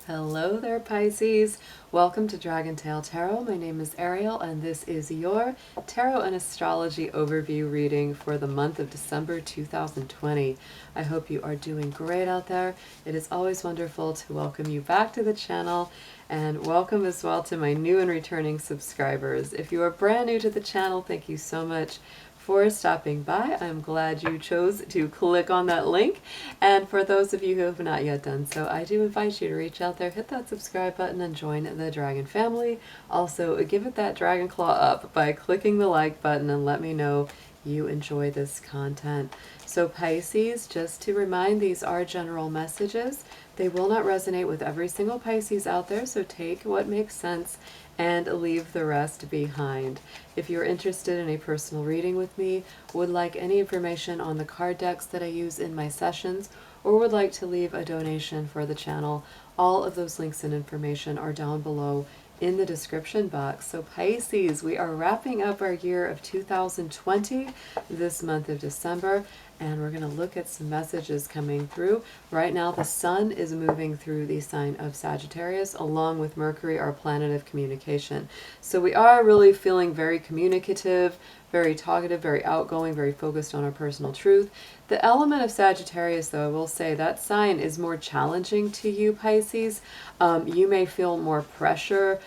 Hello there, Pisces. Welcome to Dragon Tail Tarot. My name is Ariel, and this is your Tarot and Astrology overview reading for the month of December 2020. I hope you are doing great out there. It is always wonderful to welcome you back to the channel, and welcome as well to my new and returning subscribers. If you are brand new to the channel, thank you so much for stopping by. I'm glad you chose to click on that link. And for those of you who have not yet done so, I do invite you to reach out there, hit that subscribe button, and join the Dragon family. Also, give it that dragon claw up by clicking the like button and let me know you enjoy this content. So Pisces, just to remind, these are general messages. They will not resonate with every single Pisces out there, so take what makes sense and leave the rest behind. If you're interested in a personal reading with me, would like any information on the card decks that I use in my sessions, or would like to leave a donation for the channel, all of those links and information are down below in the description box. So Pisces, we are wrapping up our year of 2020 this month of December, and we're going to look at some messages coming through. Right now the sun is moving through the sign of Sagittarius along with Mercury, our planet of communication. So we are really feeling very communicative, very talkative, very outgoing, very focused on our personal truth. The element of Sagittarius, though, I will say that sign is more challenging to you, Pisces. You may feel more pressure,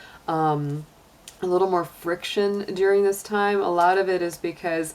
a little more friction during this time. A lot of it is because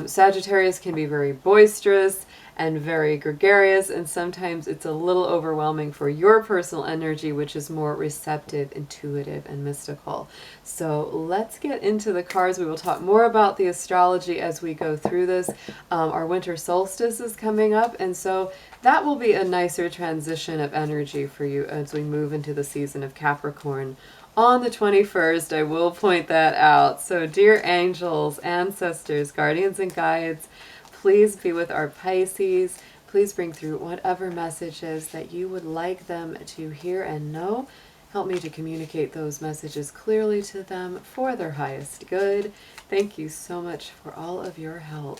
Sagittarius can be very boisterous and very gregarious, and sometimes it's a little overwhelming for your personal energy, which is more receptive, intuitive, and mystical. So let's get into the cards. We will talk more about the astrology as we go through this. Our winter solstice is coming up, and so that will be a nicer transition of energy for you as we move into the season of Capricorn on the 21st. I will point that out. So dear angels, ancestors, guardians, and guides, please be with our Pisces. Please bring through whatever messages that you would like them to hear and know. Help me to communicate those messages clearly to them for their highest good. Thank you so much for all of your help.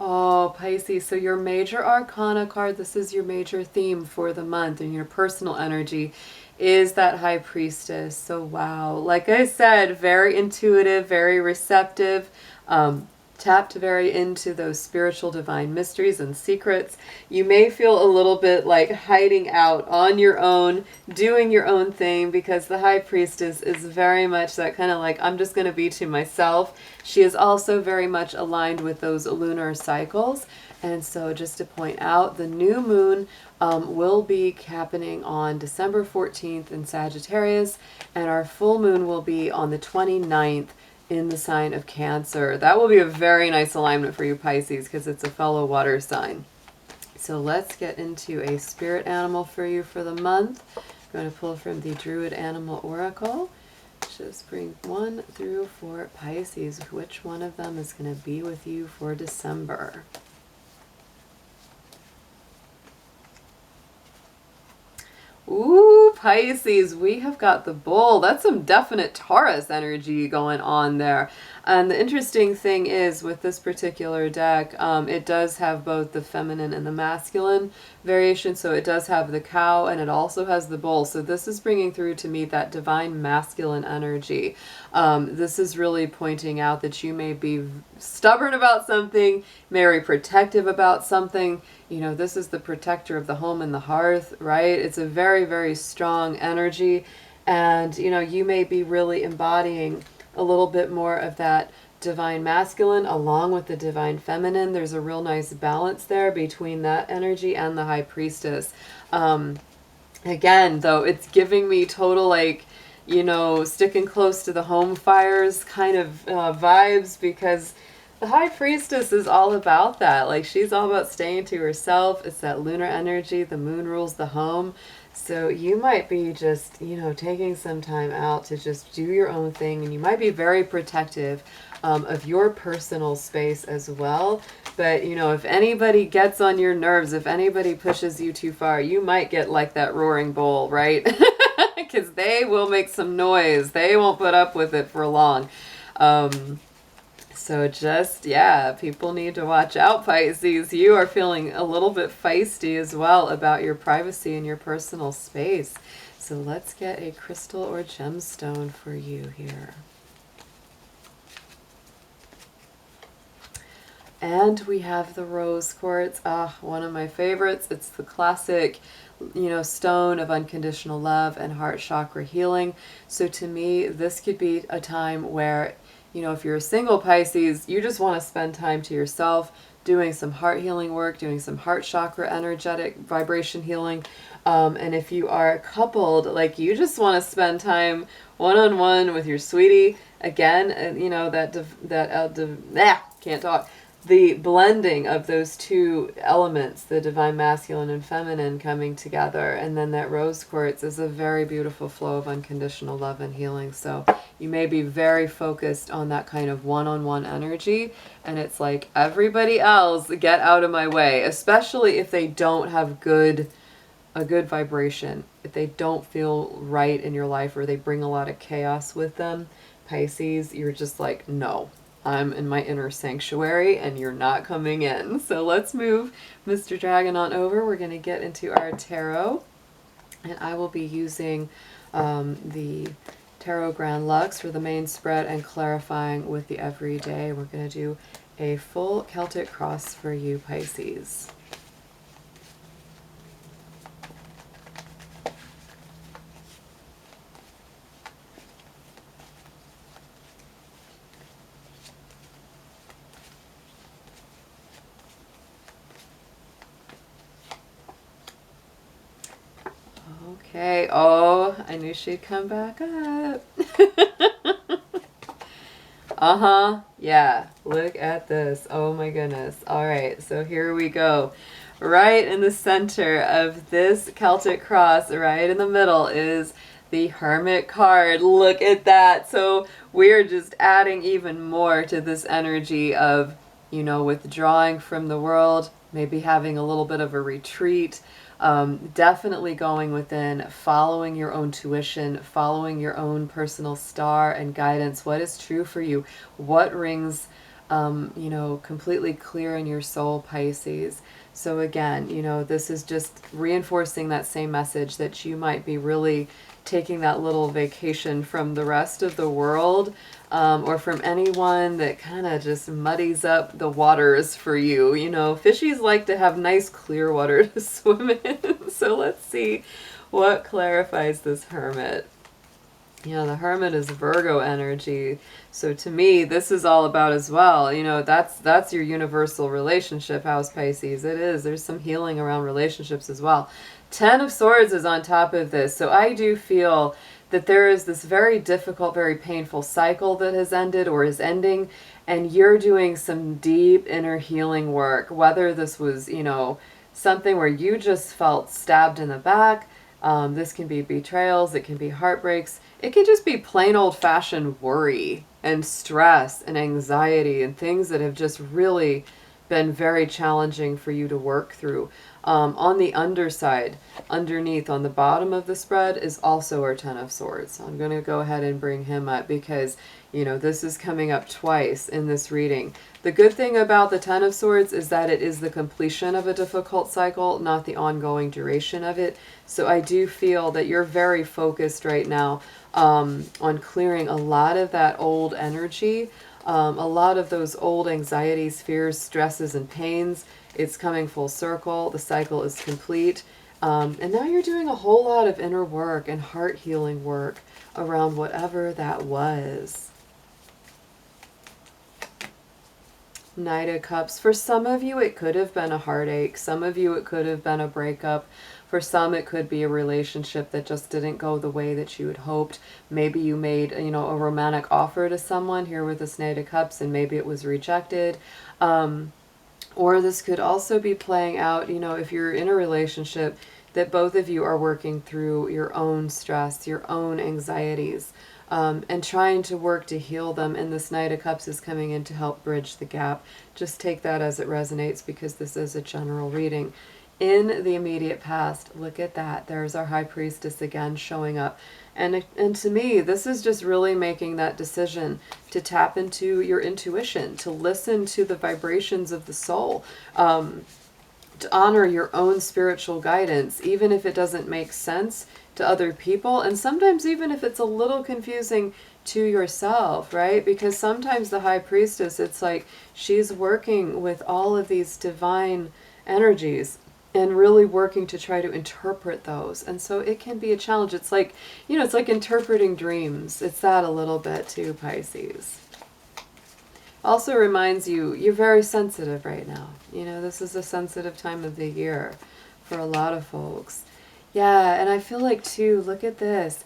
Oh, Pisces, so your major arcana card, this is your major theme for the month, and your personal energy is that High Priestess. So wow, like I said, very intuitive, very receptive, tapped very into those spiritual divine mysteries and secrets. You may feel a little bit like hiding out on your own, doing your own thing, because the High Priestess is very much that kind of like, I'm just going to be to myself. She is also very much aligned with those lunar cycles. And so just to point out, the new moon will be happening on December 14th in Sagittarius, and our full moon will be on the 29th in the sign of Cancer. That will be a very nice alignment for you, Pisces, because it's a fellow water sign. So let's get into a spirit animal for you for the month. I'm going to pull from the Druid Animal Oracle. Just bring 1 through 4 Pisces. Which one of them is going to be with you for December? Ooh, Pisces, we have got the Bull. That's some definite Taurus energy going on there. And the interesting thing is, with this particular deck, it does have both the feminine and the masculine variation. So it does have the cow, and it also has the bull. So this is bringing through to me that divine masculine energy. This is really pointing out that you may be stubborn about something, very protective about something. You know, this is the protector of the home and the hearth, right? It's a very, very strong energy. And, you know, you may be really embodying a little bit more of that divine masculine along with the divine feminine. There's a real nice balance there between that energy and the High Priestess. Again, though, it's giving me total, like, you know, sticking close to the home fires kind of vibes, because the High Priestess is all about that. Like, she's all about staying to herself. It's that lunar energy. The moon rules the home. So you might be just, you know, taking some time out to just do your own thing. And you might be very protective of your personal space as well. But, you know, if anybody gets on your nerves, if anybody pushes you too far, you might get like that roaring bull, right? Because they will make some noise. They won't put up with it for long. So just, yeah, people need to watch out, Pisces. You are feeling a little bit feisty as well about your privacy and your personal space. So let's get a crystal or gemstone for you here. And we have the rose quartz, one of my favorites. It's the classic, stone of unconditional love and heart chakra healing. So to me, this could be a time where, if you're a single Pisces, you just want to spend time to yourself, doing some heart healing work, doing some heart chakra energetic vibration healing. And if you are coupled, like you just want to spend time one-on-one with your sweetie, again, can't talk. The blending of those two elements, the divine masculine and feminine coming together, and then that rose quartz is a very beautiful flow of unconditional love and healing. So you may be very focused on that kind of one-on-one energy, and it's like, everybody else, get out of my way, especially if they don't have a good vibration, if they don't feel right in your life or they bring a lot of chaos with them. Pisces, you're just like, no, I'm in my inner sanctuary and you're not coming in. So let's move Mr. Dragon on over. We're going to get into our tarot, and I will be using the Tarot Grand Luxe for the main spread and clarifying with the everyday. We're going to do a full Celtic cross for you, Pisces. Okay, oh, I knew she'd come back up. Yeah, look at this. Oh my goodness. All right, so here we go. Right in the center of this Celtic cross, right in the middle, is the Hermit card. Look at that. So we're just adding even more to this energy of, withdrawing from the world, maybe having a little bit of a retreat. Definitely going within, following your own tuition, following your own personal star and guidance. What is true for you? What rings, completely clear in your soul, Pisces? So again, this is just reinforcing that same message that you might be really taking that little vacation from the rest of the world, or from anyone that kind of just muddies up the waters for you. Fishies like to have nice clear water to swim in. So let's see what clarifies this Hermit. The Hermit is Virgo energy. So to me, this is all about as well, that's your universal relationship house, Pisces. It is. There's some healing around relationships as well. 10 of Swords is on top of this. So I do feel that there is this very difficult, very painful cycle that has ended or is ending, and you're doing some deep inner healing work, whether this was, something where you just felt stabbed in the back. This can be betrayals, it can be heartbreaks, it can just be plain old-fashioned worry and stress and anxiety and things that have just really been very challenging for you to work through. On the underside, underneath, on the bottom of the spread, is also our 10 of Swords. So I'm going to go ahead and bring him up because, this is coming up twice in this reading. The good thing about the 10 of Swords is that it is the completion of a difficult cycle, not the ongoing duration of it. So I do feel that you're very focused right now on clearing a lot of that old energy, a lot of those old anxieties, fears, stresses, and pains. It's coming full circle. The cycle is complete. And now you're doing a whole lot of inner work and heart healing work around whatever that was. Knight of Cups. For some of you, it could have been a heartache. Some of you, it could have been a breakup. For some, it could be a relationship that just didn't go the way that you had hoped. Maybe you made, a romantic offer to someone here with this Knight of Cups, and maybe it was rejected. Or this could also be playing out, if you're in a relationship, that both of you are working through your own stress, your own anxieties, and trying to work to heal them. And this Knight of Cups is coming in to help bridge the gap. Just take that as it resonates, because this is a general reading. In the immediate past, look at that. There's our High Priestess again showing up. And to me, this is just really making that decision to tap into your intuition, to listen to the vibrations of the soul, to honor your own spiritual guidance, even if it doesn't make sense to other people, and sometimes even if it's a little confusing to yourself, right? Because sometimes the high priestess, it's like she's working with all of these divine energies and really working to try to interpret those. And so it can be a challenge. It's like, you know, it's like interpreting dreams. It's that a little bit too, Pisces. Also reminds you, you're very sensitive right now. You know, this is a sensitive time of the year for a lot of folks. Yeah, and I feel like too, look at this.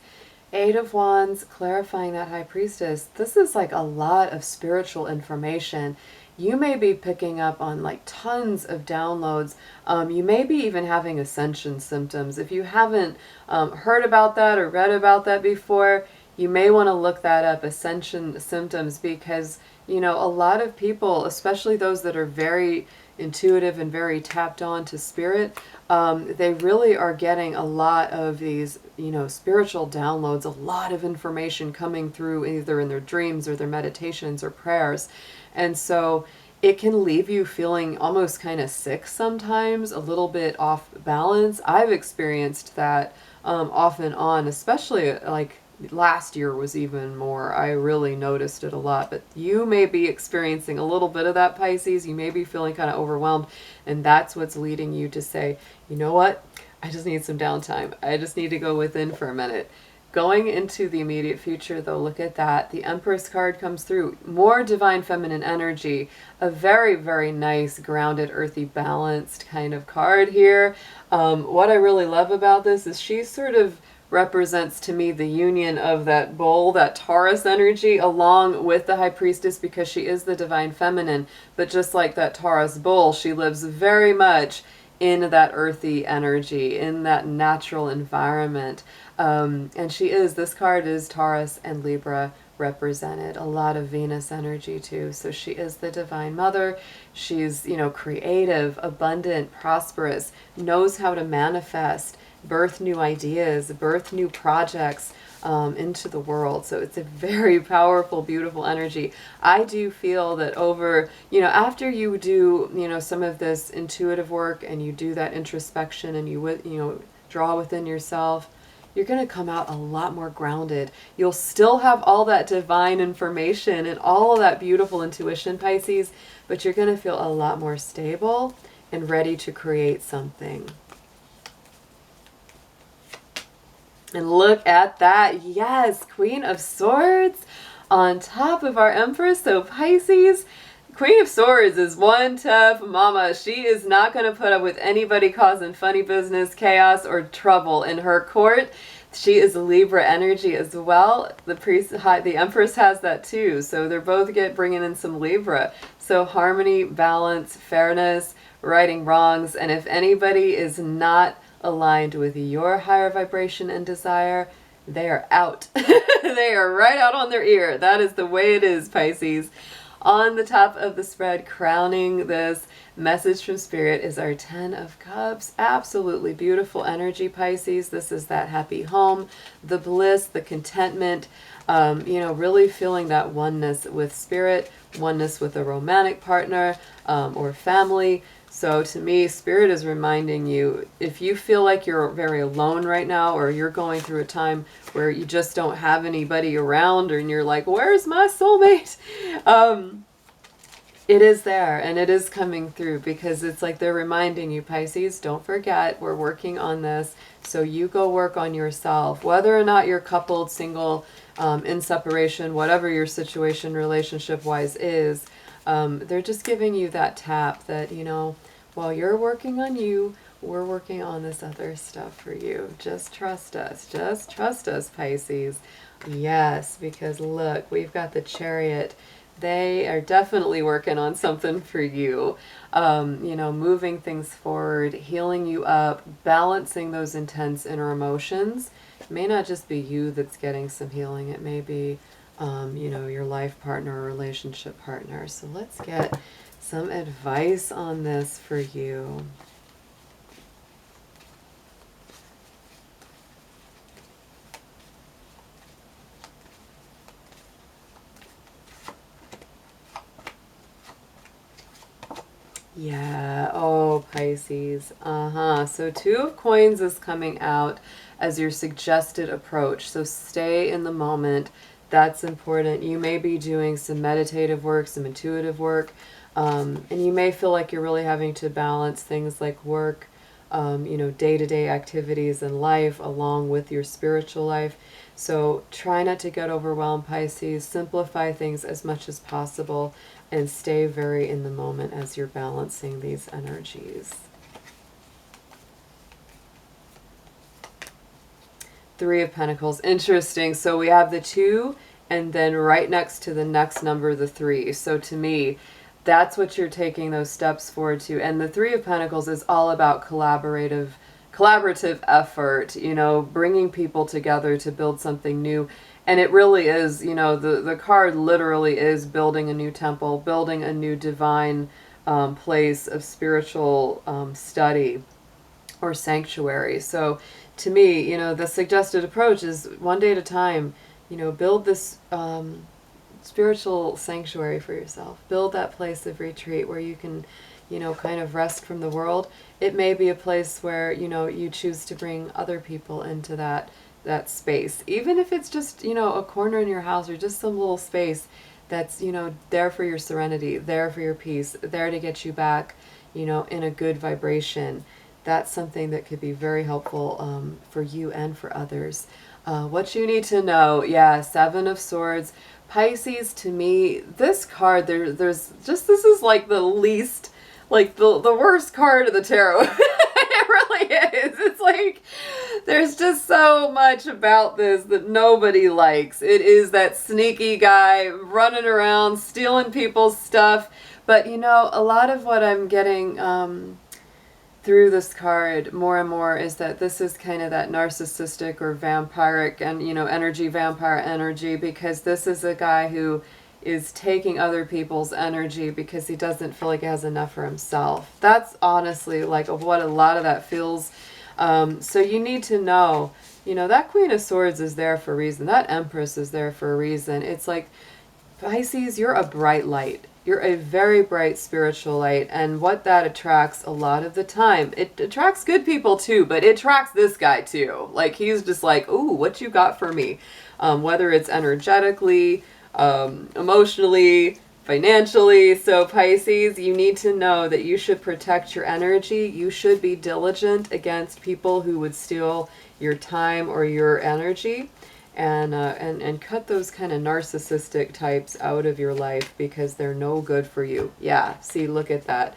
8 of Wands, clarifying that high priestess. This is like a lot of spiritual information. You may be picking up on like tons of downloads. You may be even having ascension symptoms. If you haven't heard about that or read about that before, you may want to look that up, ascension symptoms, because, you know, a lot of people, especially those that are very intuitive and very tapped on to spirit, they really are getting a lot of these, you know, spiritual downloads, a lot of information coming through either in their dreams or their meditations or prayers. And so it can leave you feeling almost kind of sick sometimes, a little bit off balance. I've experienced that off and on, especially like last year was even more. I really noticed it a lot, but you may be experiencing a little bit of that, Pisces. You may be feeling kind of overwhelmed, and that's what's leading you to say, you know what? I just need some downtime. I just need to go within for a minute. Going into the immediate future, though, look at that. The Empress card comes through. More divine feminine energy. A very, very nice, grounded, earthy, balanced kind of card here. What I really love about this is she sort of represents to me the union of that bull, that Taurus energy, along with the high priestess, because she is the divine feminine. But just like that Taurus bull, she lives very much in that earthy energy, in that natural environment. And she is, this card is Taurus and Libra represented. A lot of Venus energy too. So she is the divine mother. She's, you know, creative, abundant, prosperous, knows how to manifest, birth new ideas, birth new projects into the world. So it's a very powerful, beautiful energy. I do feel that over, you know, after you do, you know, some of this intuitive work and you do that introspection and you know, draw within yourself, you're going to come out a lot more grounded. You'll still have all that divine information and all of that beautiful intuition, Pisces, but you're going to feel a lot more stable and ready to create something. And look at that. Yes, Queen of Swords on top of our Empress. So Pisces, Queen of Swords is one tough mama. She is not going to put up with anybody causing funny business, chaos, or trouble in her court. She is Libra energy as well. The Empress has that too. So they're both bringing in some Libra. So harmony, balance, fairness, righting wrongs. And if anybody is not aligned with your higher vibration and desire, they are out. They are right out on their ear. That is the way it is, Pisces. On the top of the spread, crowning this message from Spirit, is our 10 of Cups. Absolutely beautiful energy, Pisces. This is that happy home, the bliss, the contentment, you know, really feeling that oneness with Spirit, oneness with a romantic partner or family. So to me, Spirit is reminding you, if you feel like you're very alone right now, or you're going through a time where you just don't have anybody around, and you're like, where's my soulmate? It is there, and it is coming through, because it's like they're reminding you, Pisces, don't forget, we're working on this. So you go work on yourself, whether or not you're coupled, single, in separation, whatever your situation relationship-wise is. They're just giving you that tap that, you know, while you're working on you, we're working on this other stuff for you. Just trust us. Just trust us, Pisces. Yes, because look, we've got the Chariot. They are definitely working on something for you. You know, moving things forward, healing you up, balancing those intense inner emotions. It may not just be you that's getting some healing. It may be you know, your life partner or relationship partner. So let's get some advice on this for you. Yeah. Oh, Pisces. So Two of Coins is coming out as your suggested approach. So stay in the moment. That's important. You may be doing some meditative work, some intuitive work, and you may feel like you're really having to balance things like work, day-to-day activities in life along with your spiritual life. So try not to get overwhelmed, Pisces. Simplify things as much as possible and stay very in the moment as you're balancing these energies. Three of Pentacles. Interesting. So we have the 2 and then right next to the next number, the 3. So to me, that's what you're taking those steps forward to. And the 3 of Pentacles is all about collaborative effort, bringing people together to build something new. And it really is, the card literally is building a new temple, building a new divine place of spiritual study or sanctuary. So to me, the suggested approach is one day at a time, build this spiritual sanctuary for yourself. Build that place of retreat where you can, kind of rest from the world. It may be a place where, you choose to bring other people into that space. Even if it's just, a corner in your house or just some little space that's, there for your serenity, there for your peace, there to get you back, in a good vibration. That's something that could be very helpful for you and for others. What you need to know, 7 of Swords. Pisces, to me, this card, there's just, this is like the least, like the worst card of the tarot. It really is. It's like, there's just so much about this that nobody likes. It is that sneaky guy running around, stealing people's stuff. But, a lot of what I'm getting through this card more and more is that this is kind of that narcissistic or vampiric and, vampire energy, because this is a guy who is taking other people's energy because he doesn't feel like he has enough for himself. That's honestly like what a lot of that feels. So you need to know, that Queen of Swords is there for a reason. That Empress is there for a reason. It's like, Pisces, you're a bright light. You're a very bright spiritual light, and what that attracts a lot of the time, it attracts good people too, but it attracts this guy too. Like, he's just like, ooh, what you got for me? Whether it's energetically, emotionally, financially. So Pisces, you need to know that you should protect your energy. You should be diligent against people who would steal your time or your energy. And cut those kind of narcissistic types out of your life because they're no good for you. Yeah, see, look at that.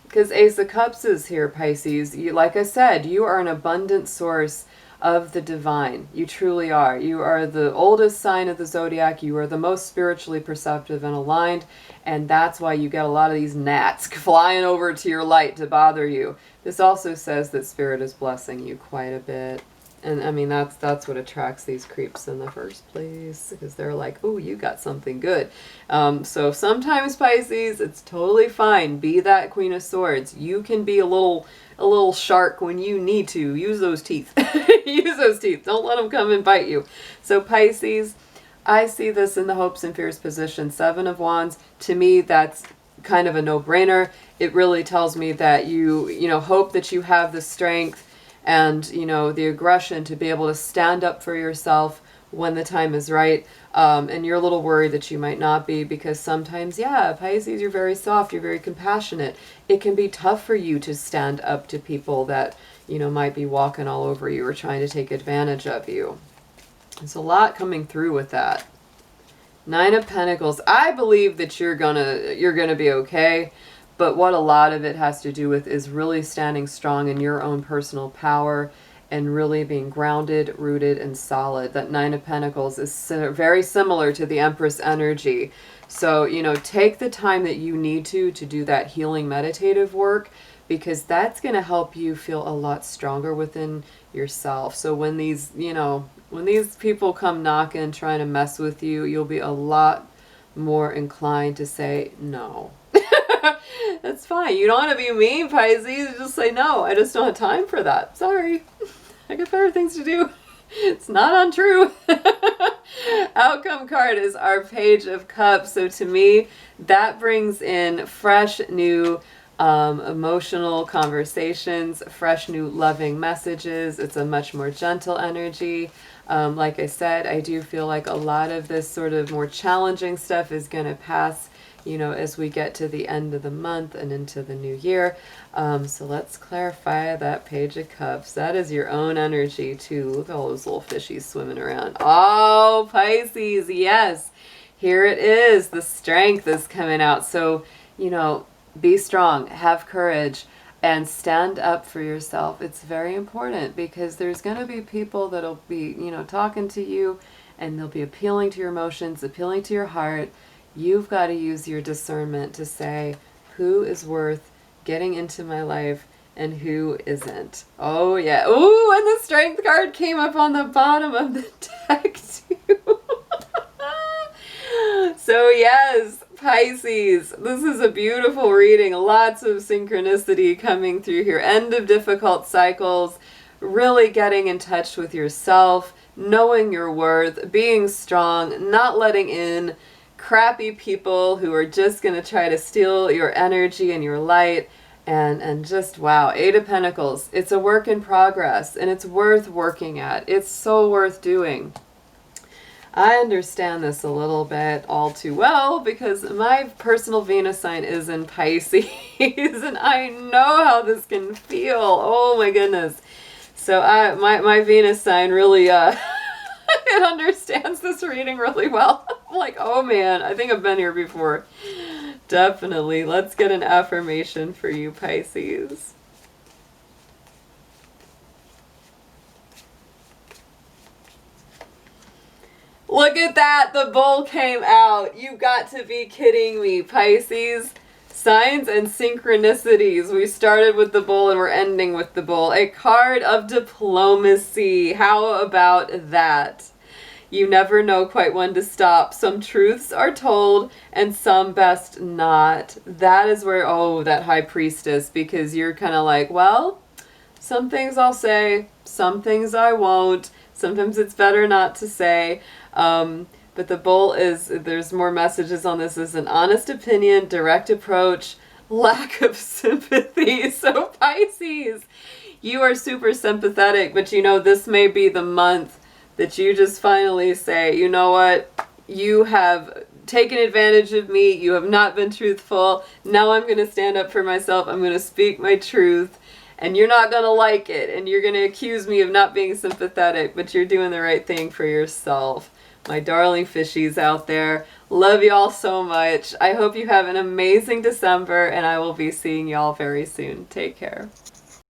Because Ace of Cups is here, Pisces. Like I said, you are an abundant source of the divine. You truly are. You are the oldest sign of the zodiac. You are the most spiritually perceptive and aligned. And that's why you get a lot of these gnats flying over to your light to bother you. This also says that Spirit is blessing you quite a bit. And I mean, that's what attracts these creeps in the first place, because they're like, oh, you got something good. So sometimes, Pisces, it's totally fine. Be that Queen of Swords. You can be a little shark when you need to. Use those teeth. Use those teeth. Don't let them come and bite you. So Pisces, I see this in the hopes and fears position. 7 of Wands. To me, that's kind of a no-brainer. It really tells me that you hope that you have the strength and, the aggression to be able to stand up for yourself when the time is right. And you're a little worried that you might not be, because sometimes, Pisces, you're very soft, you're very compassionate. It can be tough for you to stand up to people that, might be walking all over you or trying to take advantage of you. There's a lot coming through with that. 9 of Pentacles. I believe that you're gonna be okay. But what a lot of it has to do with is really standing strong in your own personal power and really being grounded, rooted, and solid. That 9 of Pentacles is very similar to the Empress energy. So, take the time that you need to do that healing meditative work, because that's going to help you feel a lot stronger within yourself. So when these, when these people come knocking, trying to mess with you, you'll be a lot more inclined to say no. That's fine. You don't want to be mean, Pisces. Just say, no, I just don't have time for that. Sorry. I got better things to do. It's not untrue. Outcome card is our Page of Cups. So to me, that brings in fresh, new emotional conversations, fresh new loving messages. It's a much more gentle energy. Like I said, I do feel like a lot of this sort of more challenging stuff is going to pass, you know, as we get to the end of the month and into the new year. So let's clarify that Page of Cups. That is your own energy too. Look at all those little fishies swimming around. Oh, Pisces, yes. Here it is. The strength is coming out. So, you know, be strong, have courage, and stand up for yourself. It's very important because there's going to be people that'll be, you know, talking to you, and they'll be appealing to your emotions, appealing to your heart. You've got to use your discernment to say who is worth getting into my life and who isn't. Oh, yeah. Ooh, and the Strength card came up on the bottom of the deck, too. So, yes, Pisces, this is a beautiful reading. Lots of synchronicity coming through here. End of difficult cycles, really getting in touch with yourself, knowing your worth, being strong, not letting in crappy people who are just going to try to steal your energy and your light. And just, wow, Eight of Pentacles. It's a work in progress, and it's worth working at. It's so worth doing. I understand this a little bit all too well because my personal Venus sign is in Pisces, and I know how this can feel. Oh my goodness. So my Venus sign really, it understands this reading really well. I'm like, oh man, I think I've been here before. Definitely. Let's get an affirmation for you, Pisces. Look at that. The bull came out. You got to be kidding me, Pisces. Signs and synchronicities. We started with the bull and we're ending with the bull. A card of diplomacy. How about that? You never know quite when to stop. Some truths are told and some best not. That is where, oh, that High Priestess, because you're kind of like, well, some things I'll say, some things I won't. Sometimes it's better not to say. But the bull is, there's more messages on this, is an honest opinion, direct approach, lack of sympathy. So Pisces, you are super sympathetic, but you know, this may be the month that you just finally say, you know what, you have taken advantage of me, you have not been truthful, now I'm going to stand up for myself, I'm going to speak my truth, and you're not going to like it, and you're going to accuse me of not being sympathetic, but you're doing the right thing for yourself. My darling fishies out there, love y'all so much. I hope you have an amazing December, and I will be seeing y'all very soon. Take care.